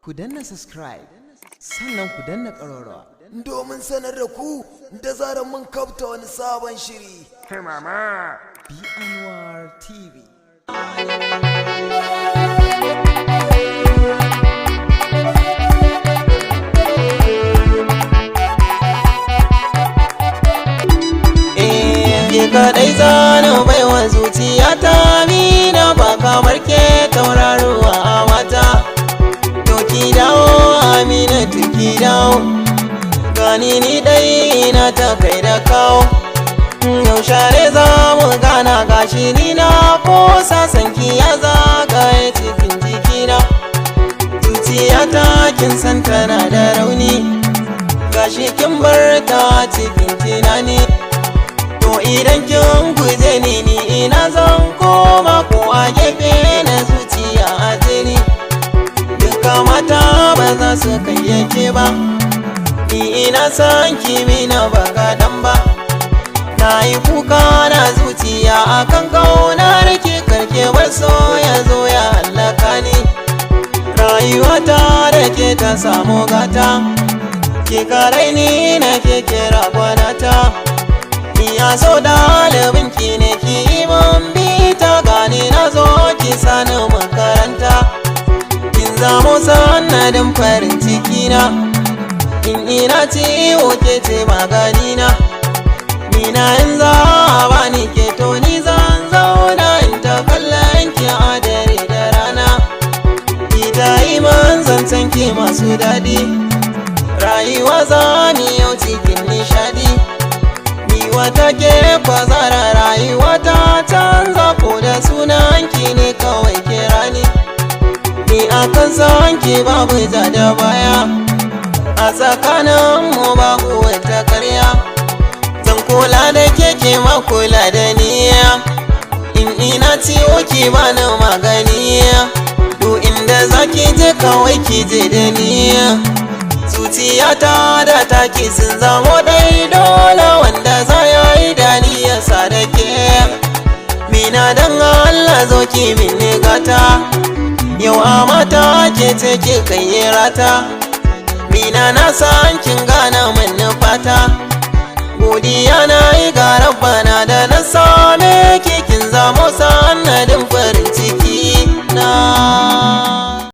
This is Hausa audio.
ku danna subscribe sannan ku danna ƙararrawa domin sanar da ku da zarar mun kafta wani sabon shiri. Hey mama! B-Anwar TV. Kadai zana baiwa zuciya ta mina ba kamar ke tauraruwa a wata. To ki dawo Aminatu ki dawo, gani ni dai na ta kai da kawo. Yaushe ne za mu gana gashi ni na kosa sanki ya zagaye cikin jikina. Zuciya ta kin san tana da rauni, gashi kin bar ta cikin tunani. To idan kin guje ni ina zan koma ko a gefe na zuciya a jini. Duka mata ba za su kayyake ba, ni ina san kimina ba kaɗan ba. Na yi kuka na zuciya akan ƙaunar ki karke bar so ya zo ya hallaka ni. Rayuwata da ke ta samu gata, ke karai ni na ke kira gwanata. Ya so ɗalibinki ne ki yi mun bita, gani na zo ki sani makaranta. Kin zamo sanadin farin cikina, in ina ciwo ke ce maganina. Ni na in za a bani ke to ni zan zauna in ta kallon ki a dare da rana. Ki ta yi man zancen ki masu daɗi, rayuwa za mu yau cikin nishaɗi. Wata ke kwazara rayuwa ta canza, ko da sunanki ne kawai kira ni akan sanki babu ja da baya, a tsakaninmu babu wata karya. Zan kula da ke ma kula da niya, in ina ciwo ki bani magani. To inda zaki je kawai ki je da niya. Zuciyata da taki sun zamo dai dole, wanda za ya yi dani ya sa da ke. Mina dan Allah zo ki mini gata, yau a mata ke ce ki kai rata. Mina na san kin gana min fata, godiya na yi ga Rabbana da na same ki, kin zamo sanadin farin ciki na.